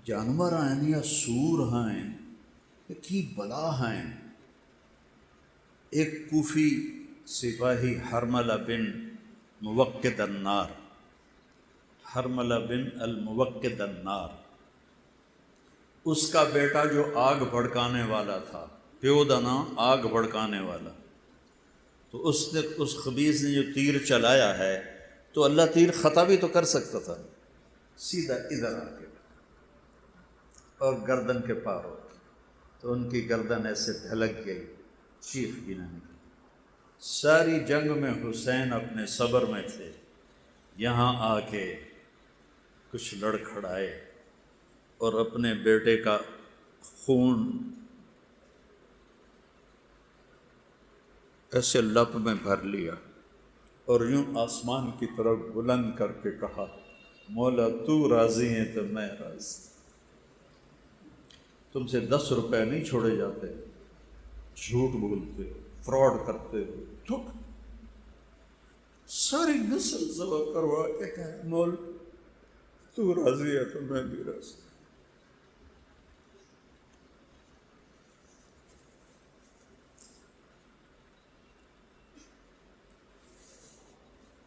جانور ہیں یا سور ہیں کی بلا ہیں۔ ایک کوفی سپاہی حرملہ بن موقد النار، حرملہ بن الموقد النار، اس کا بیٹا جو آگ بھڑکانے والا تھا، پیو دا نام آگ بھڑکانے والا، تو اس خبیث نے جو تیر چلایا ہے تو اللہ تیر خطا بھی تو کر سکتا تھا، سیدھا ادھر آ کے اور گردن کے پار ہو گئی، تو ان کی گردن ایسے ڈھلک گئی، چیخ بھی نہ نکلی۔ ساری جنگ میں حسین اپنے صبر میں تھے، یہاں آ کے کچھ لڑکھڑائے اور اپنے بیٹے کا خون ایسے لپ میں بھر لیا اور یوں آسمان کی طرف بلند کر کے کہا مولا تو راضی ہے تو میں راضی۔ تم سے 10 روپے نہیں چھوڑے جاتے، جھوٹ بولتے ہو، فراڈ کرتے ہو، تھک ساری نسل ذبح کروا کے کہا مولا تو راضی ہے تو میں بھی راضی۔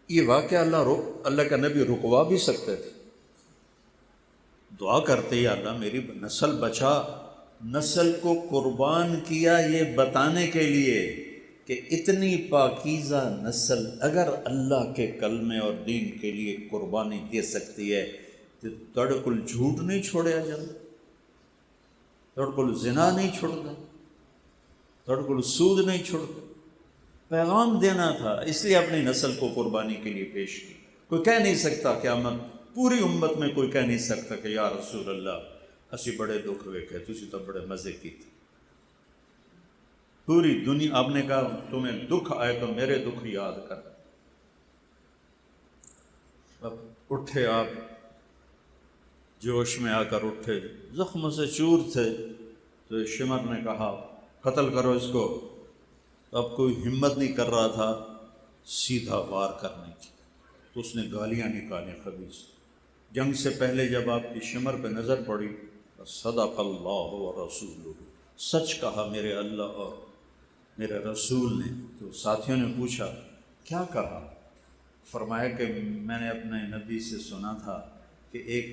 یہ واقعہ اللہ کا نبی رکوا بھی سکتے تھے، دعا کرتے یا اللہ میری نسل بچا۔ نسل کو قربان کیا یہ بتانے کے لیے کہ اتنی پاکیزہ نسل اگر اللہ کے کلمے اور دین کے لیے قربانی دے سکتی ہے تو تڑکل جھوٹ نہیں چھوڑیا جاتا، تڑکل زنا نہیں چھوڑتا، تڑکل سود نہیں چھوڑتا۔ پیغام دینا تھا، اس لیے اپنی نسل کو قربانی کے لیے پیش کی۔ کوئی کہہ نہیں سکتا قیامت پوری امت میں کوئی کہہ نہیں سکتا کہ یا رسول اللہ اسی بڑے دکھ ویکھے، تسی تو بڑے مزے کی تھی۔ پوری دنیا، آپ نے کہا تمہیں دکھ آئے تو میرے دکھ یاد کر۔ اب اٹھے آپ، جوش میں آ کر اٹھے، زخموں سے چور تھے، تو شمر نے کہا قتل کرو اس کو۔ اب کوئی ہمت نہیں کر رہا تھا سیدھا وار کرنے کی، تو اس نے گالیاں نکالی خبیث۔ جنگ سے پہلے جب آپ کی شمر پہ نظر پڑی، صدق اللہ و رسولہ، سچ کہا میرے اللہ اور میرے رسول نے۔ تو ساتھیوں نے پوچھا کیا کہا؟ فرمایا کہ میں نے اپنے نبی سے سنا تھا کہ ایک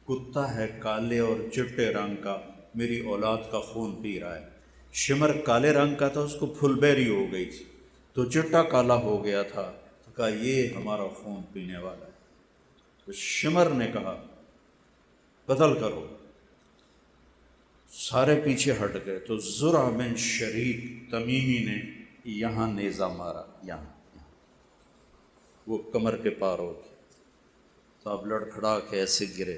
کتا ہے کالے اور چٹے رنگ کا، میری اولاد کا خون پی رہا ہے۔ شمر کالے رنگ کا تھا، اس کو پھل بیری ہو گئی تھی، تو چٹا کالا ہو گیا تھا، تو کہا یہ ہمارا خون پینے والا ہے۔ تو شمر نے کہا قتل کرو، سارے پیچھے ہٹ گئے۔ تو زرع بن شریک تمیمی نے یہاں نیزہ مارا، یہاں وہ کمر کے پار ہو گیا، تو اب لڑکھڑا کے ایسے گرے۔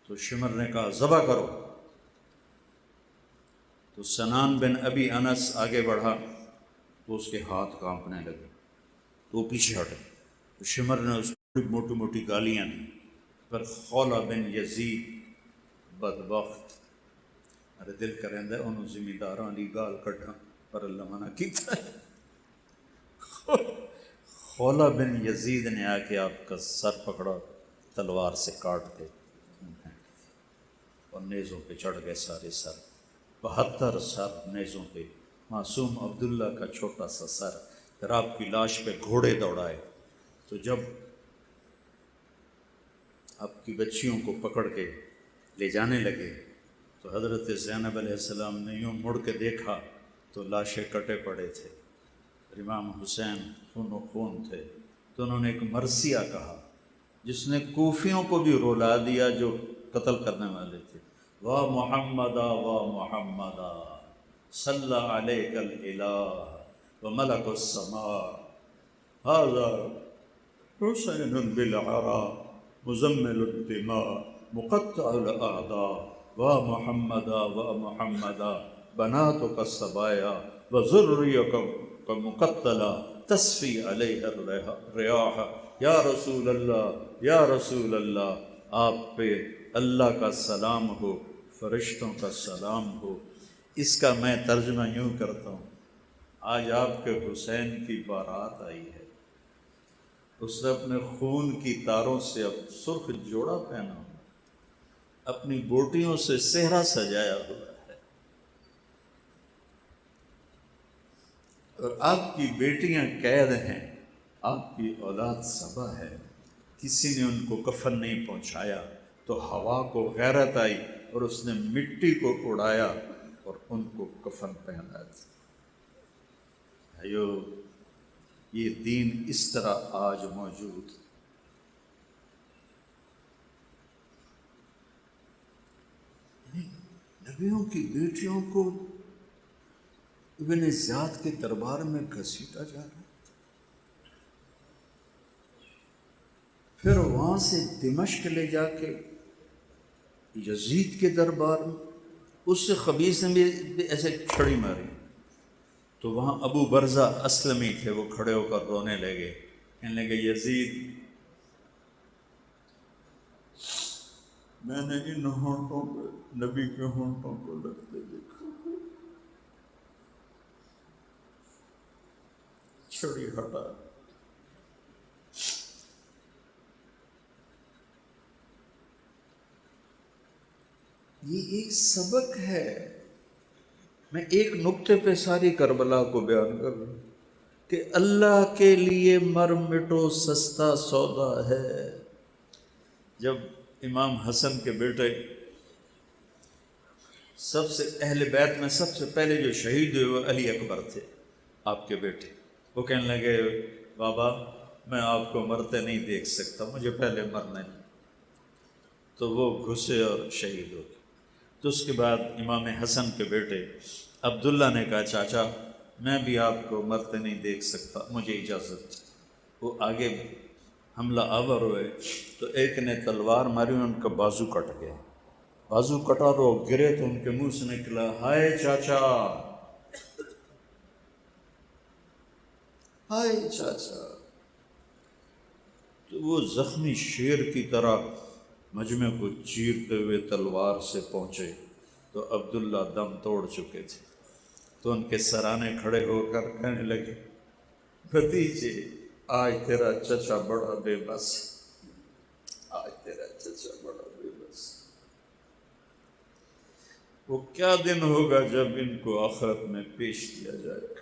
تو شمر نے کہا ذبح کرو، تو سنان بن ابی انس آگے بڑھا تو اس کے ہاتھ کانپنے لگے، تو وہ پیچھے ہٹے۔ تو شمر نے اس کو موٹی موٹی گالیاں دی، پر خولہ بن یزید بدبخت ارے دل کریں دے انہوں زمینداراں دی گال کٹھاں، پر اللہ منع کیتا ہے۔ خولہ بن یزید نے آ کے آپ کا سر پکڑا، تلوار سے کاٹ کے اور نیزوں پہ چڑھ گئے سارے سر، 72 سر نیزوں پہ، معصوم عبداللہ کا چھوٹا سا سر۔ پھر آپ کی لاش پہ گھوڑے دوڑائے، تو جب آپ کی بچیوں کو پکڑ کے لے جانے لگے تو حضرت زینب علیہ السلام نے یوں مڑ کے دیکھا تو لاشیں کٹے پڑے تھے، امام حسین خون و خون تھے۔ تو انہوں نے ایک مرثیہ کہا جس نے کوفیوں کو بھی رولا دیا جو قتل کرنے والے تھے، وا محمدا وا محمدا صلی علیک الالہ و ملک السماء ھذا حسین بالعرا مزمل الدماء مقطع الاعداء وا محمدا وا محمدا بناتک الصبایا و ذریک مقتلا تصفی علیہ الریاح۔ یا رسول اللہ یا رسول اللہ، آپ پہ اللہ کا سلام ہو، فرشتوں کا سلام ہو۔ اس کا میں ترجمہ یوں کرتا ہوں، آج آپ کے حسین کی بارات آئی ہے، اس نے اپنے خون کی تاروں سے اب سرخ جوڑا پہنا، اپنی بوٹیوں سے صحرا سجایا ہوا ہے، اور آپ کی بیٹیاں قید ہیں، آپ کی اولاد صبا ہے۔ کسی نے ان کو کفن نہیں پہنچایا، تو ہوا کو غیرت آئی اور اس نے مٹی کو اڑایا اور ان کو کفن پہنایا تھا۔ بھائیو، یہ دین اس طرح آج موجود، نبیوں کی بیٹیوں کو ابن زیاد کے دربار میں گھسیٹا جا رہا ہے، پھر وہاں سے دمشق لے جا کے یزید کے دربار میں، اس سے خبیث نے بھی ایسے چھڑی ماری، تو وہاں ابو برزہ اسلمی تھے، وہ کھڑے ہو کر رونے لگے، کہنے لگے یزید میں نے ان ہونٹوں پہ نبی کے ہونٹوں کو لگتے دیکھا، چھڑی ہٹا۔ یہ ایک سبق ہے۔ میں ایک نقطے پہ ساری کربلا کو بیان کر رہا ہوں کہ اللہ کے لیے مر مٹو سستا سودا ہے۔ جب امام حسن کے بیٹے سب سے اہل بیت میں سب سے پہلے جو شہید ہوئے وہ علی اکبر تھے، آپ کے بیٹے، وہ کہنے لگے بابا میں آپ کو مرتے نہیں دیکھ سکتا، مجھے پہلے مرنا ہے، تو وہ گھسے اور شہید ہو گئے۔ تو اس کے بعد امام حسن کے بیٹے عبداللہ نے کہا چاچا میں بھی آپ کو مرتے نہیں دیکھ سکتا، مجھے اجازت۔ وہ آگے حملہ آور ہوئے تو ایک نے تلوار ماری، ان کا بازو کٹ گیا، بازو کٹا تو گرے تو ان کے منہ سے نکلا ہائے چاچا، ہائے چاچا۔ تو وہ زخمی شیر کی طرح مجمع کو چیرتے ہوئے تلوار سے پہنچے تو عبداللہ دم توڑ چکے تھے، تو ان کے سرانے کھڑے ہو کر کہنے لگے بھتیجے آج تیرا چچا بڑا بے بس، آج تیرا چچا بڑا بے بس۔ وہ کیا دن ہوگا جب ان کو آخرت میں پیش کیا جائے گا۔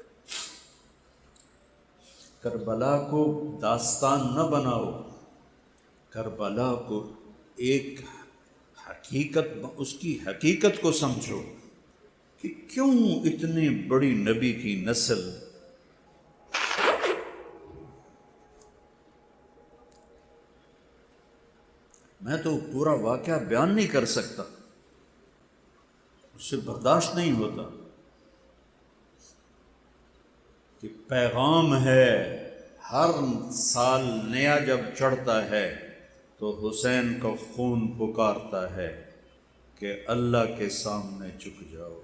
کربلا کو داستان نہ بناؤ، کربلا کو ایک حقیقت، اس کی حقیقت کو سمجھو کہ کیوں اتنی بڑی نبی کی نسل میں تو پورا واقعہ بیان نہیں کر سکتا، اس سے برداشت نہیں ہوتا کہ پیغام ہے ہر سال نیا جب چڑھتا ہے تو حسین کا خون پکارتا ہے کہ اللہ کے سامنے جھک جاؤ۔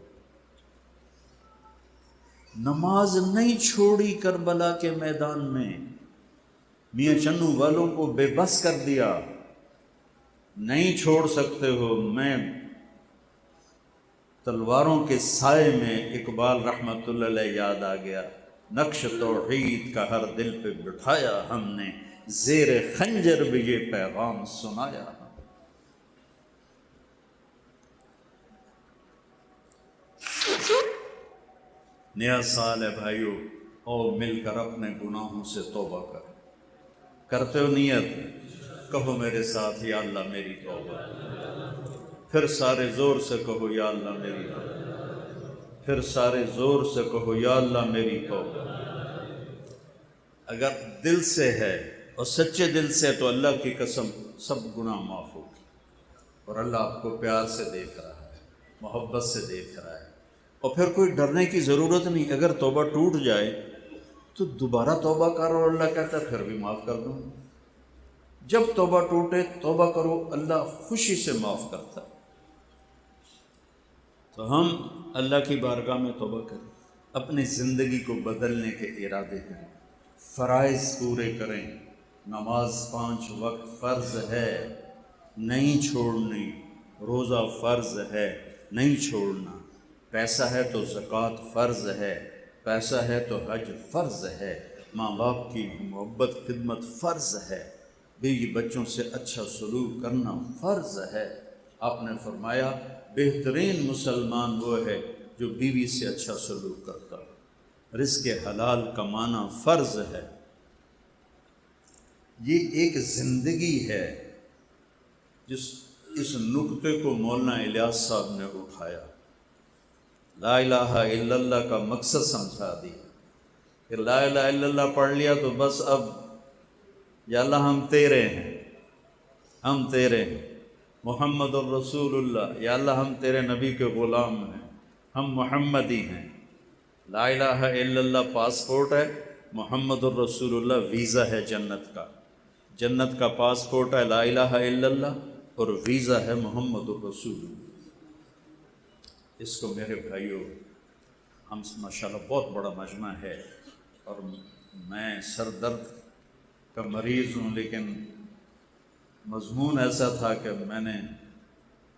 نماز نہیں چھوڑی کربلا کے میدان میں، میاں چنو والوں کو بے بس کر دیا، نہیں چھوڑ سکتے ہو۔ میں تلواروں کے سائے میں اقبال رحمۃ اللہ علیہ یاد آ گیا، نقش توحید کا ہر دل پہ بٹھایا ہم نے، زیر خنجر بھی یہ پیغام سنایا۔ نیا سال ہے بھائیو، اور مل کر اپنے گناہوں سے توبہ کرتے ہو نیت؟ کہو میرے ساتھ، یا اللہ میری توبہ۔ پھر سارے زور سے کہو، یا اللہ میری توبہ۔ پھر سارے زور سے کہو، یا اللہ میری توبہ۔ اگر دل سے ہے اور سچے دل سے تو اللہ کی قسم سب گناہ معاف ہوگی، اور اللہ آپ کو پیار سے دیکھ رہا ہے، محبت سے دیکھ رہا ہے، اور پھر کوئی ڈرنے کی ضرورت نہیں۔ اگر توبہ ٹوٹ جائے تو دوبارہ توبہ کرو، اللہ کہتا ہے پھر بھی معاف کر دوں۔ جب توبہ ٹوٹے توبہ کرو، اللہ خوشی سے معاف کرتا ہے۔ تو ہم اللہ کی بارگاہ میں توبہ کریں، اپنی زندگی کو بدلنے کے ارادے کریں، فرائض پورے کریں۔ نماز 5 وقت فرض ہے، نہیں چھوڑنی۔ روزہ فرض ہے، نہیں چھوڑنا۔ پیسہ ہے تو زکوٰۃ فرض ہے، پیسہ ہے تو حج فرض ہے، ماں باپ کی محبت خدمت فرض ہے، بیوی بچوں سے اچھا سلوک کرنا فرض ہے۔ آپ نے فرمایا بہترین مسلمان وہ ہے جو بیوی سے اچھا سلوک کرتا ہے۔ رزق حلال کمانا فرض ہے۔ یہ ایک زندگی ہے اس نقطے کو مولانا الیاس صاحب نے اٹھایا، لا الہ الا اللہ کا مقصد سمجھا دیا کہ لا الہ الا اللہ پڑھ لیا تو بس اب یا اللہ ہم تیرے ہیں، ہم تیرے ہیں، محمد الرسول اللہ، یا اللہ ہم تیرے نبی کے غلام ہیں، ہم محمدی ہیں۔ لا الہ الا اللہ پاسپورٹ ہے، محمد الرسول اللہ ویزا ہے جنت کا۔ جنت کا پاسپورٹ ہے لا الہ الا اللہ، اور ویزا ہے محمد الرسول اللہ۔ اس کو میرے بھائیوں، ہم ماشاءاللہ بہت بڑا مجمع ہے، اور میں سر درد کا مریض ہوں، لیکن مضمون ایسا تھا کہ میں نے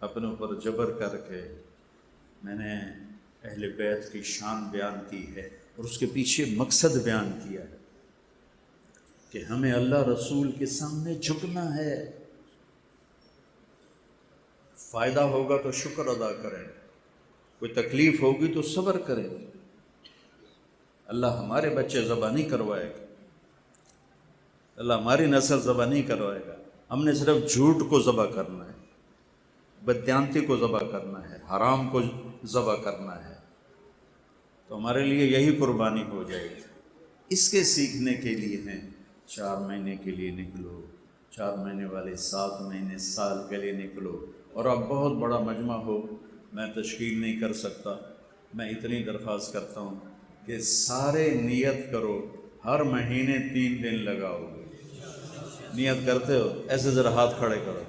اپنے اوپر جبر کر کے میں نے اہل بیت کی شان بیان کی ہے، اور اس کے پیچھے مقصد بیان کیا ہے کہ ہمیں اللہ رسول کے سامنے جھکنا ہے۔ فائدہ ہوگا تو شکر ادا کریں، کوئی تکلیف ہوگی تو صبر کریں۔ اللہ ہمارے بچے ذبح نہیں کروائے گا، اللہ ہماری نسل ذبح نہیں کروائے گا۔ ہم نے صرف جھوٹ کو ذبح کرنا ہے، بددیانتی کو ذبح کرنا ہے، حرام کو ذبح کرنا ہے، تو ہمارے لیے یہی قربانی ہو جائے گی۔ اس کے سیکھنے کے لیے ہیں 4 مہینے کے لیے نکلو، 4 مہینے والے 7 مہینے سال کے لیے نکلو، اور اب بہت بڑا مجمع ہو، میں تشکیل نہیں کر سکتا، میں اتنی درخواست کرتا ہوں کہ سارے نیت کرو، ہر مہینے 3 دن لگاؤ گے۔ نیت کرتے ہو؟ ایسے ذرا ہاتھ کھڑے کرو۔